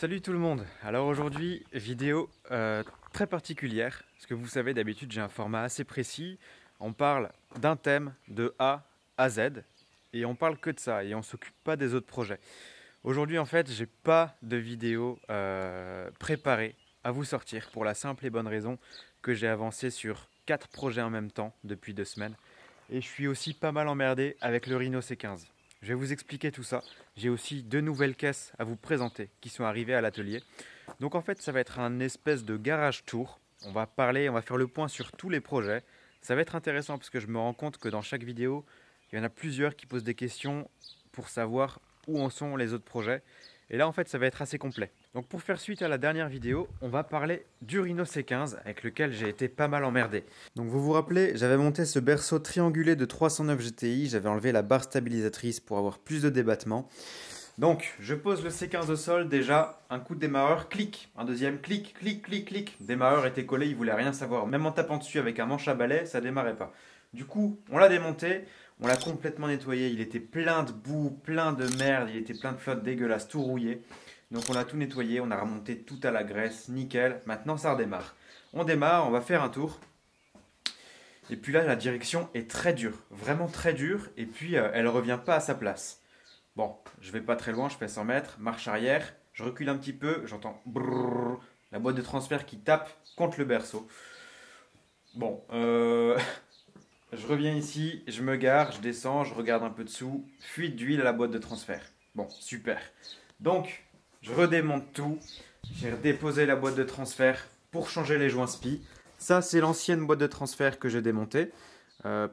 Salut tout le monde. Alors aujourd'hui, vidéo très particulière, parce que vous savez d'habitude j'ai un format assez précis. On parle d'un thème de A à Z et on parle que de ça et on s'occupe pas des autres projets. Aujourd'hui en fait, j'ai pas de vidéo préparée à vous sortir pour la simple et bonne raison que j'ai avancé sur 4 projets en même temps depuis 2 semaines et je suis aussi pas mal emmerdé avec le Rhino C15. Je vais vous expliquer tout ça. J'ai aussi 2 nouvelles caisses à vous présenter qui sont arrivées à l'atelier. Donc en fait, ça va être un espèce de garage tour. On va faire le point sur tous les projets. Ça va être intéressant parce que je me rends compte que dans chaque vidéo, il y en a plusieurs qui posent des questions pour savoir où en sont les autres projets. Et là, en fait, ça va être assez complet. Donc pour faire suite à la dernière vidéo, on va parler du Rhino C15 avec lequel j'ai été pas mal emmerdé. Donc vous vous rappelez, j'avais monté ce berceau triangulé de 309 GTI, j'avais enlevé la barre stabilisatrice pour avoir plus de débattement. Donc je pose le C15 au sol, déjà un coup de démarreur, clic, un deuxième clic, clic, clic, clic. Le démarreur était collé, il voulait rien savoir. Même en tapant dessus avec un manche à balai, ça démarrait pas. Du coup, on l'a démonté, on l'a complètement nettoyé, il était plein de boue, plein de merde, il était plein de flotte dégueulasse, tout rouillé. Donc on a tout nettoyé, on a remonté tout à la graisse, nickel. Maintenant ça redémarre. On démarre, on va faire un tour. Et puis là la direction est très dure, vraiment très dure. Et puis elle revient pas à sa place. Bon, je vais pas très loin, je fais 100 mètres, marche arrière. Je recule un petit peu, j'entends brrrr, la boîte de transfert qui tape contre le berceau. Bon, je reviens ici, je me gare, je descends, je regarde un peu dessous. Fuite d'huile à la boîte de transfert. Bon, super. Donc, je redémonte tout. J'ai redéposé la boîte de transfert pour changer les joints SPI. Ça, c'est l'ancienne boîte de transfert que j'ai démontée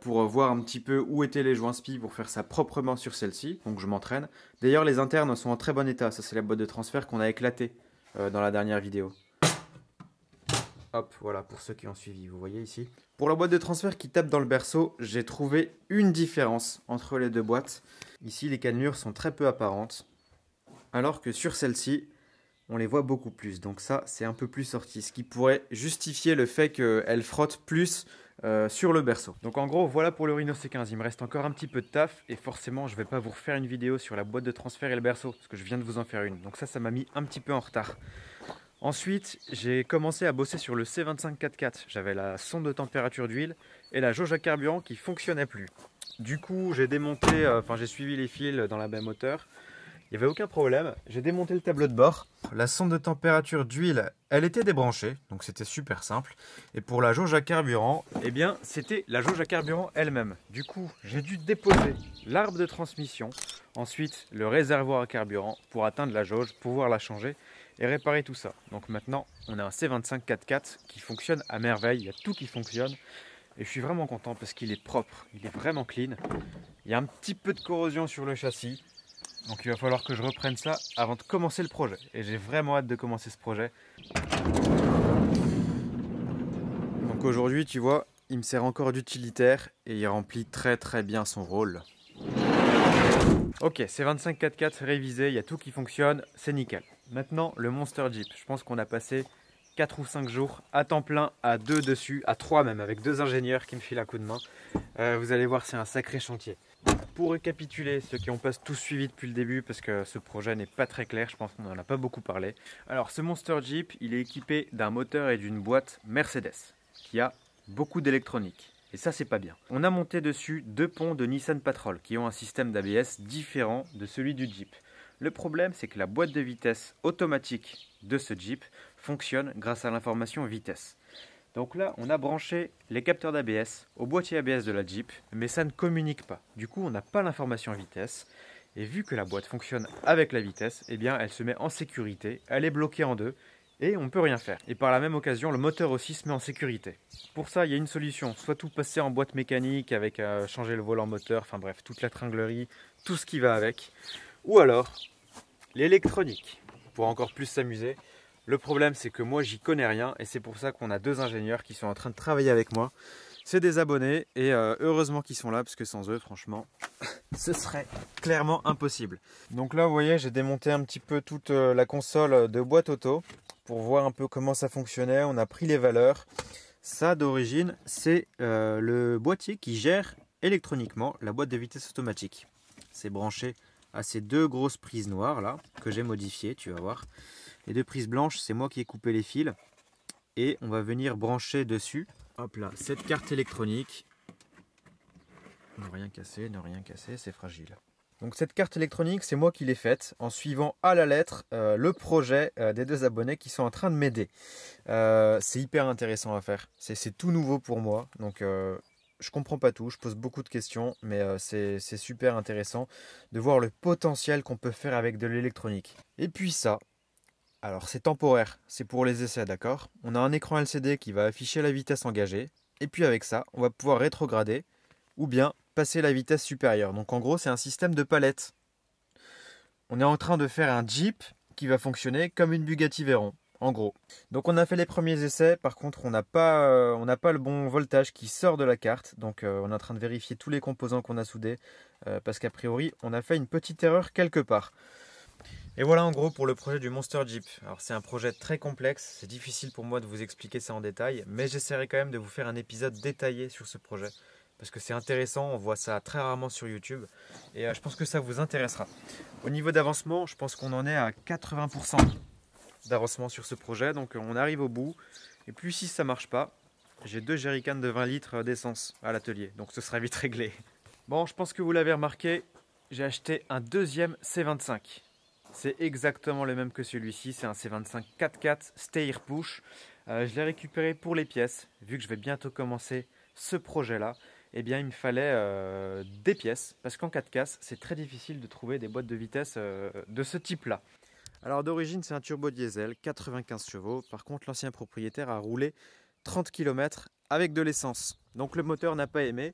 pour voir un petit peu où étaient les joints SPI pour faire ça proprement sur celle-ci. Donc, je m'entraîne. D'ailleurs, les internes sont en très bon état. Ça, c'est la boîte de transfert qu'on a éclatée dans la dernière vidéo. Hop, voilà, pour ceux qui ont suivi, vous voyez ici. Pour la boîte de transfert qui tape dans le berceau, j'ai trouvé une différence entre les deux boîtes. Ici, les cannelures sont très peu apparentes, alors que sur celle-ci, on les voit beaucoup plus. Donc ça, c'est un peu plus sorti, ce qui pourrait justifier le fait qu'elle frotte plus sur le berceau. Donc en gros, voilà pour le Rhino C15. Il me reste encore un petit peu de taf, et forcément, je ne vais pas vous refaire une vidéo sur la boîte de transfert et le berceau, parce que je viens de vous en faire une. Donc ça m'a mis un petit peu en retard. Ensuite, j'ai commencé à bosser sur le C2544. J'avais la sonde de température d'huile et la jauge à carburant qui ne fonctionnait plus. Du coup, j'ai démonté, j'ai suivi les fils dans la baie moteur. Il n'y avait aucun problème. J'ai démonté le tableau de bord. La sonde de température d'huile, elle était débranchée, donc c'était super simple. Et pour la jauge à carburant, eh bien, c'était la jauge à carburant elle-même. Du coup, j'ai dû déposer l'arbre de transmission, ensuite le réservoir à carburant pour atteindre la jauge, pouvoir la changer et réparer tout ça. Donc maintenant, on a un C2544 qui fonctionne à merveille, il y a tout qui fonctionne. Et je suis vraiment content parce qu'il est propre, il est vraiment clean. Il y a un petit peu de corrosion sur le châssis. Donc il va falloir que je reprenne ça avant de commencer le projet. Et j'ai vraiment hâte de commencer ce projet. Donc aujourd'hui, tu vois, il me sert encore d'utilitaire et il remplit très très bien son rôle. Ok, C2544 révisé, il y a tout qui fonctionne, c'est nickel. Maintenant, le Monster Jeep. Je pense qu'on a passé 4 ou 5 jours à temps plein, à 2 dessus, à 3 même, avec 2 ingénieurs qui me filent un coup de main. Vous allez voir, c'est un sacré chantier. Pour récapituler, ceux qui n'ont pas tout suivi depuis le début, parce que ce projet n'est pas très clair, je pense qu'on n'en a pas beaucoup parlé. Alors, ce Monster Jeep, il est équipé d'un moteur et d'une boîte Mercedes, qui a beaucoup d'électronique. Et ça, c'est pas bien. On a monté dessus 2 ponts de Nissan Patrol, qui ont un système d'ABS différent de celui du Jeep. Le problème, c'est que la boîte de vitesse automatique de ce Jeep fonctionne grâce à l'information vitesse. Donc là, on a branché les capteurs d'ABS au boîtier ABS de la Jeep, mais ça ne communique pas. Du coup, on n'a pas l'information vitesse. Et vu que la boîte fonctionne avec la vitesse, eh bien, elle se met en sécurité, elle est bloquée en deux, et on ne peut rien faire. Et par la même occasion, le moteur aussi se met en sécurité. Pour ça, il y a une solution, soit tout passer en boîte mécanique avec changer le volant moteur, enfin bref, toute la tringlerie, tout ce qui va avec. Ou alors, l'électronique, pour encore plus s'amuser. Le problème, c'est que moi, j'y connais rien et c'est pour ça qu'on a 2 ingénieurs qui sont en train de travailler avec moi. C'est des abonnés et heureusement qu'ils sont là parce que sans eux, franchement, ce serait clairement impossible. Donc là, vous voyez, j'ai démonté un petit peu toute la console de boîte auto pour voir un peu comment ça fonctionnait. On a pris les valeurs. Ça, d'origine, c'est le boîtier qui gère électroniquement la boîte de vitesse automatique. C'est branché à ces deux grosses prises noires là, que j'ai modifiées, tu vas voir. Les deux prises blanches, c'est moi qui ai coupé les fils. Et on va venir brancher dessus, hop là, cette carte électronique. Ne rien casser, c'est fragile. Donc cette carte électronique, c'est moi qui l'ai faite en suivant à la lettre le projet des deux abonnés qui sont en train de m'aider. C'est hyper intéressant à faire, c'est tout nouveau pour moi, donc je comprends pas tout, je pose beaucoup de questions, mais c'est super intéressant de voir le potentiel qu'on peut faire avec de l'électronique. Et puis ça, alors c'est temporaire, c'est pour les essais, d'accord? On a un écran LCD qui va afficher la vitesse engagée, et puis avec ça, on va pouvoir rétrograder, ou bien passer la vitesse supérieure. Donc en gros, c'est un système de palette. On est en train de faire un Jeep qui va fonctionner comme une Bugatti Veyron, en gros. Donc on a fait les premiers essais, par contre on n'a pas le bon voltage qui sort de la carte. Donc on est en train de vérifier tous les composants qu'on a soudés, parce qu'a priori on a fait une petite erreur quelque part. Et voilà en gros pour le projet du Monster Jeep. Alors c'est un projet très complexe, c'est difficile pour moi de vous expliquer ça en détail, mais j'essaierai quand même de vous faire un épisode détaillé sur ce projet. Parce que c'est intéressant, on voit ça très rarement sur YouTube, et je pense que ça vous intéressera. Au niveau d'avancement, je pense qu'on en est à 80% d'avancement sur ce projet, donc on arrive au bout. Et puis si ça ne marche pas, j'ai 2 jerrycans de 20 litres d'essence à l'atelier, donc ce sera vite réglé. Bon, je pense que vous l'avez remarqué, j'ai acheté un deuxième C25. C'est exactement le même que celui-ci, c'est un C25 4x4 Steyr Push. Je l'ai récupéré pour les pièces, vu que je vais bientôt commencer ce projet-là. Eh bien, il me fallait des pièces, parce qu'en 4x, c'est très difficile de trouver des boîtes de vitesse de ce type-là. Alors d'origine, c'est un turbo diesel, 95 chevaux. Par contre, l'ancien propriétaire a roulé 30 km avec de l'essence. Donc le moteur n'a pas aimé,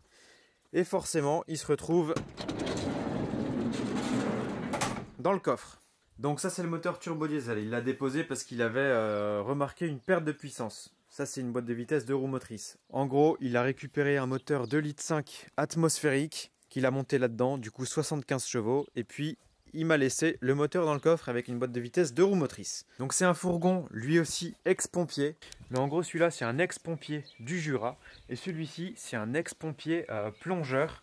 et forcément, il se retrouve dans le coffre. Donc ça, c'est le moteur turbo diesel. Il l'a déposé parce qu'il avait remarqué une perte de puissance. Ça, c'est une boîte de vitesse 2 roues motrices. En gros, il a récupéré un moteur 2,5 litres atmosphérique qu'il a monté là-dedans, du coup 75 chevaux. Et puis, il m'a laissé le moteur dans le coffre avec une boîte de vitesse 2 roues motrices. Donc c'est un fourgon, lui aussi ex-pompier. Mais en gros, celui-là, c'est un ex-pompier du Jura. Et celui-ci, c'est un ex-pompier plongeur.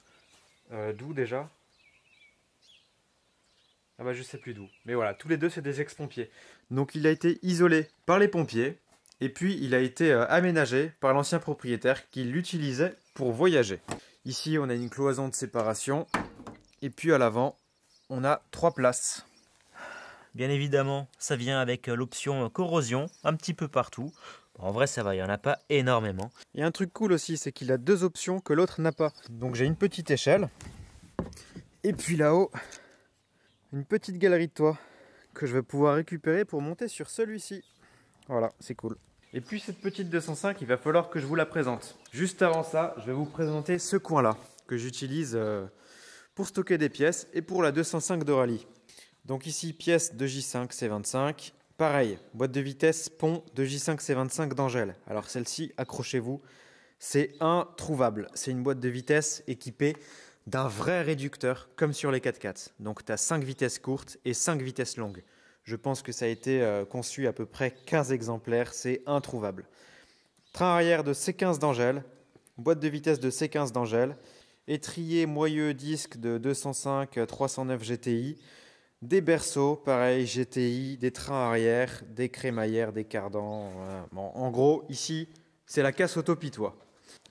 D'où déjà ? Ah bah je sais plus d'où. Mais voilà, tous les deux, c'est des ex-pompiers. Donc il a été isolé par les pompiers. Et puis, il a été aménagé par l'ancien propriétaire qui l'utilisait pour voyager. Ici, on a une cloison de séparation. Et puis, à l'avant, on a 3 places. Bien évidemment, ça vient avec l'option corrosion, un petit peu partout. Bon, en vrai, ça va, il n'y en a pas énormément. Et un truc cool aussi, c'est qu'il a 2 options que l'autre n'a pas. Donc, j'ai une petite échelle. Et puis là-haut, une petite galerie de toit que je vais pouvoir récupérer pour monter sur celui-ci. Voilà, c'est cool. Et puis cette petite 205, il va falloir que je vous la présente. Juste avant ça, je vais vous présenter ce coin-là que j'utilise pour stocker des pièces et pour la 205 de rallye. Donc ici, pièce de J5 C25. Pareil, boîte de vitesse pont de J5 C25 d'Angèle. Alors celle-ci, accrochez-vous, c'est introuvable. C'est une boîte de vitesse équipée d'un vrai réducteur comme sur les 4x4. Donc tu as 5 vitesses courtes et 5 vitesses longues. Je pense que ça a été conçu à peu près 15 exemplaires, c'est introuvable. Train arrière de C15 d'Angèle, boîte de vitesse de C15 d'Angèle, étrier moyeu disque de 205 309 GTI, des berceaux, pareil, GTI, des trains arrière, des crémaillères, des cardans. Voilà. Bon, en gros, ici, c'est la casse auto-pitois.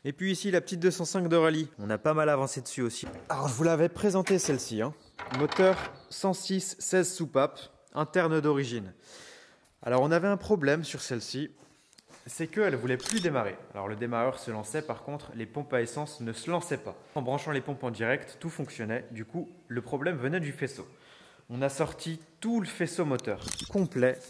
Et puis ici, la petite 205 de rallye. On a pas mal avancé dessus aussi. Alors, je vous l'avais présenté celle-ci. Moteur 106 16 soupapes. Interne d'origine. Alors on avait un problème sur celle-ci, c'est qu'elle ne voulait plus démarrer. Alors le démarreur se lançait, par contre les pompes à essence ne se lançaient pas. En branchant les pompes en direct, tout fonctionnait, du coup le problème venait du faisceau. On a sorti tout le faisceau moteur, complet.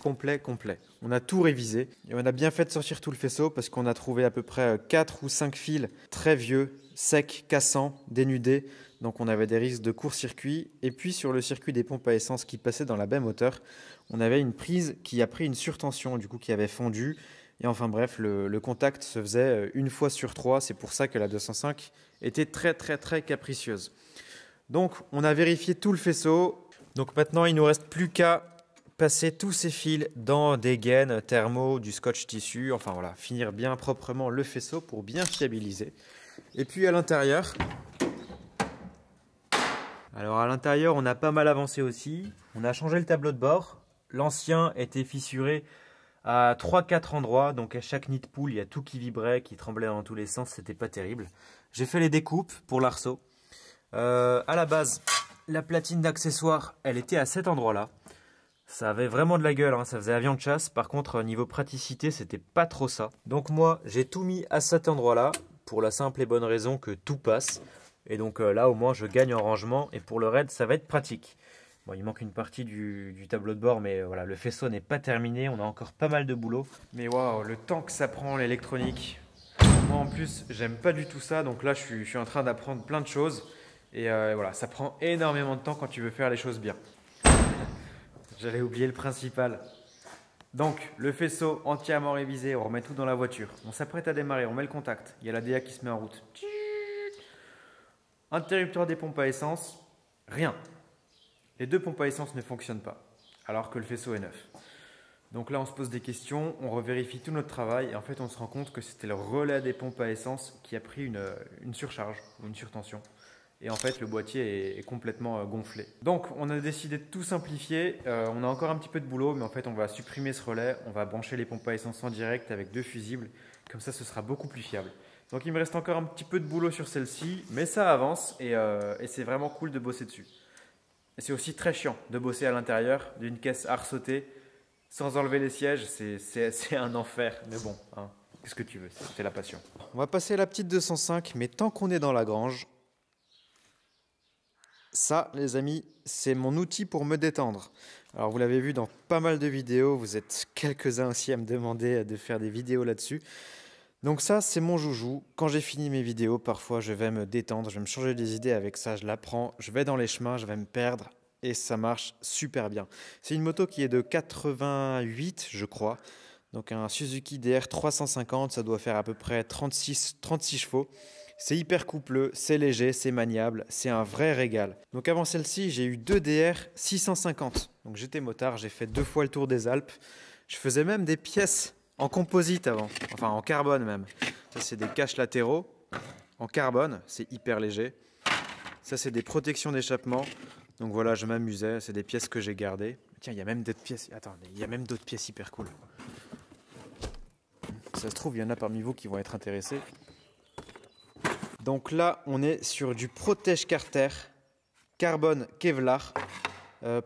On a tout révisé et on a bien fait de sortir tout le faisceau parce qu'on a trouvé à peu près 4 ou 5 fils très vieux, secs, cassants, dénudés. Donc on avait des risques de court-circuit. Et puis sur le circuit des pompes à essence qui passaient dans la baie moteur, on avait une prise qui a pris une surtension, du coup qui avait fondu. Et enfin bref, le contact se faisait 1 fois sur 3. C'est pour ça que la 205 était très capricieuse. Donc on a vérifié tout le faisceau. Donc maintenant il ne nous reste plus qu'à passer tous ces fils dans des gaines thermo, du scotch tissu. Enfin voilà, finir bien proprement le faisceau pour bien fiabiliser. Et puis à l'intérieur, Alors à l'intérieur, on a pas mal avancé aussi. On a changé le tableau de bord. L'ancien était fissuré à 3-4 endroits. Donc à chaque nid de poule, il y a tout qui vibrait, qui tremblait dans tous les sens. C'était pas terrible. J'ai fait les découpes pour l'arceau. À la base, la platine d'accessoires, elle était à cet endroit-là. Ça avait vraiment de la gueule, hein, ça faisait avion de chasse. Par contre, niveau praticité, c'était pas trop ça. Donc moi, j'ai tout mis à cet endroit-là, pour la simple et bonne raison que tout passe. Et donc là, au moins, je gagne en rangement. Et pour le raid, ça va être pratique. Bon, il manque une partie du tableau de bord, mais voilà, le faisceau n'est pas terminé. On a encore pas mal de boulot. Mais waouh, le temps que ça prend l'électronique. Moi en plus, j'aime pas du tout ça. Donc là, je suis en train d'apprendre plein de choses. Et voilà, ça prend énormément de temps quand tu veux faire les choses bien. J'avais oublié le principal. Donc, le faisceau entièrement révisé, on remet tout dans la voiture. On s'apprête à démarrer, on met le contact. Il y a la DA qui se met en route. Interrupteur des pompes à essence, rien. Les deux pompes à essence ne fonctionnent pas, alors que le faisceau est neuf. Donc là, on se pose des questions, on revérifie tout notre travail et en fait, on se rend compte que c'était le relais des pompes à essence qui a pris une surcharge ou une surtension. Et en fait, le boîtier est complètement gonflé. Donc, on a décidé de tout simplifier. On a encore un petit peu de boulot, mais en fait, on va supprimer ce relais. On va brancher les pompes à essence en direct avec deux fusibles. Comme ça, ce sera beaucoup plus fiable. Donc, il me reste encore un petit peu de boulot sur celle-ci, mais ça avance et c'est vraiment cool de bosser dessus. Et c'est aussi très chiant de bosser à l'intérieur d'une caisse arceautée sans enlever les sièges. C'est un enfer, mais bon, hein, qu'est-ce que tu veux, c'est la passion. On va passer à la petite 205, mais tant qu'on est dans la grange, ça, les amis, c'est mon outil pour me détendre. Alors, vous l'avez vu dans pas mal de vidéos, vous êtes quelques-uns aussi à me demander de faire des vidéos là-dessus. Donc ça, c'est mon joujou. Quand j'ai fini mes vidéos, parfois, je vais me détendre, je vais me changer des idées avec ça, je la prends, je vais dans les chemins, je vais me perdre et ça marche super bien. C'est une moto qui est de 88, je crois. Donc un Suzuki DR 350, ça doit faire à peu près 36 chevaux. C'est hyper coupleux, c'est léger, c'est maniable, c'est un vrai régal. Donc avant celle-ci, j'ai eu deux DR 650. Donc j'étais motard, j'ai fait 2 fois le tour des Alpes. Je faisais même des pièces en composite avant, enfin en carbone même. Ça c'est des caches latéraux en carbone, c'est hyper léger. Ça c'est des protections d'échappement. Donc voilà, je m'amusais, c'est des pièces que j'ai gardées. Tiens, il y a même d'autres pièces. Attendez, il y a même d'autres pièces hyper cool. Ça se trouve, il y en a parmi vous qui vont être intéressés. Donc là, on est sur du Protège Carter carbone Kevlar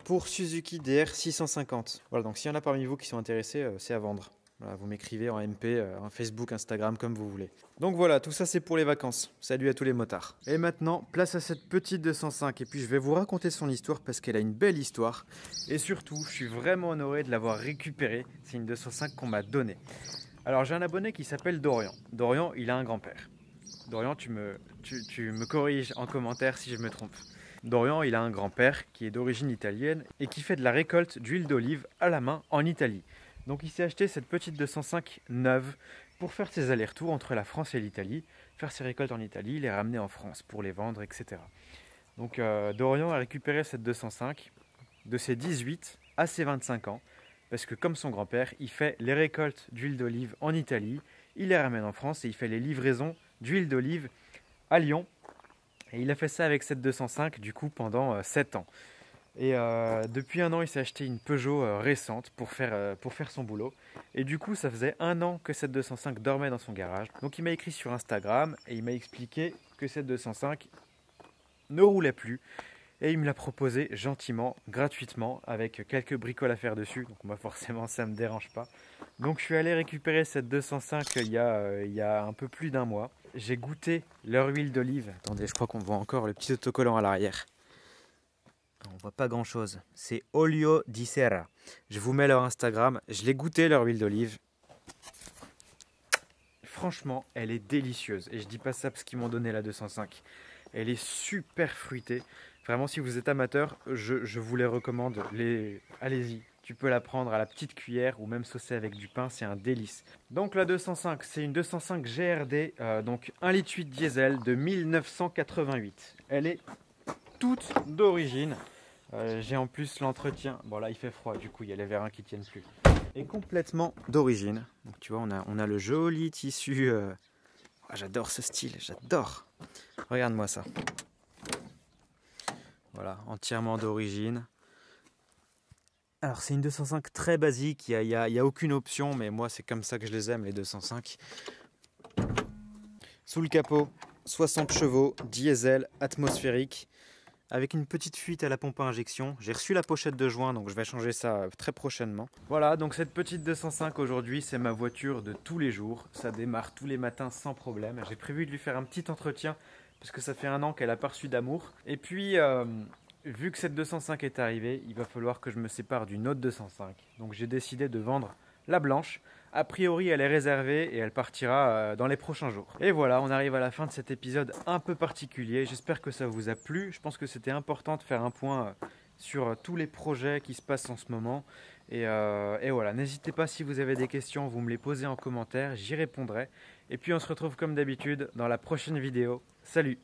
pour Suzuki DR 650. Voilà, donc s'il y en a parmi vous qui sont intéressés, c'est à vendre. Voilà, vous m'écrivez en MP, en Facebook, Instagram, comme vous voulez. Donc voilà, tout ça c'est pour les vacances. Salut à tous les motards. Et maintenant, place à cette petite 205. Et puis je vais vous raconter son histoire parce qu'elle a une belle histoire. Et surtout, je suis vraiment honoré de l'avoir récupérée. C'est une 205 qu'on m'a donnée. Alors j'ai un abonné qui s'appelle Dorian. Dorian, il a un grand-père. Dorian, tu me corriges en commentaire si je me trompe. Dorian, il a un grand-père qui est d'origine italienne et qui fait de la récolte d'huile d'olive à la main en Italie. Donc il s'est acheté cette petite 205 neuve pour faire ses allers-retours entre la France et l'Italie, faire ses récoltes en Italie, les ramener en France pour les vendre, etc. Donc Dorian a récupéré cette 205 de ses 18 à ses 25 ans, parce que comme son grand-père, il fait les récoltes d'huile d'olive en Italie, il les ramène en France et il fait les livraisons d'huile d'olive à Lyon. Et il a fait ça avec cette 205 du coup pendant 7 ans. Et depuis 1 an, il s'est acheté une Peugeot récente pour faire son boulot. Et du coup, ça faisait 1 an que cette 205 dormait dans son garage. Donc il m'a écrit sur Instagram et il m'a expliqué que cette 205 ne roulait plus. Et il me l'a proposé gentiment, gratuitement, avec quelques bricoles à faire dessus. Donc moi forcément, ça ne me dérange pas. Donc je suis allé récupérer cette 205 il y a un peu plus d'1 mois. J'ai goûté leur huile d'olive. Attendez, je crois qu'on voit encore le petit autocollant à l'arrière. On voit pas grand chose. C'est Olio di Serra. Je vous mets leur Instagram. Je l'ai goûté leur huile d'olive. Franchement, elle est délicieuse. Et je dis pas ça parce qu'ils m'ont donné la 205. Elle est super fruitée. Vraiment, si vous êtes amateur, je vous les recommande. Allez-y. Tu peux la prendre à la petite cuillère ou même saucer avec du pain, c'est un délice. Donc la 205, c'est une 205 GRD, donc 1,8 litre diesel de 1988. Elle est toute d'origine. J'ai en plus l'entretien. Bon là il fait froid, du coup il y a les vérins qui tiennent plus. Et complètement d'origine. Donc tu vois, on a le joli tissu. J'adore ce style, j'adore. Regarde-moi ça. Voilà, entièrement d'origine. Alors c'est une 205 très basique, il y a aucune option, mais moi c'est comme ça que je les aime, les 205. Sous le capot, 60 chevaux, diesel, atmosphérique, avec une petite fuite à la pompe à injection. J'ai reçu la pochette de joint, donc je vais changer ça très prochainement. Voilà, donc cette petite 205 aujourd'hui, c'est ma voiture de tous les jours. Ça démarre tous les matins sans problème. J'ai prévu de lui faire un petit entretien, parce que ça fait 1 an qu'elle a pas reçu d'amour. Et puis, vu que cette 205 est arrivée, il va falloir que je me sépare d'une autre 205. Donc j'ai décidé de vendre la blanche. A priori, elle est réservée et elle partira dans les prochains jours. Et voilà, on arrive à la fin de cet épisode un peu particulier. J'espère que ça vous a plu. Je pense que c'était important de faire un point sur tous les projets qui se passent en ce moment. Et voilà, n'hésitez pas si vous avez des questions, vous me les posez en commentaire, j'y répondrai. Et puis on se retrouve comme d'habitude dans la prochaine vidéo. Salut!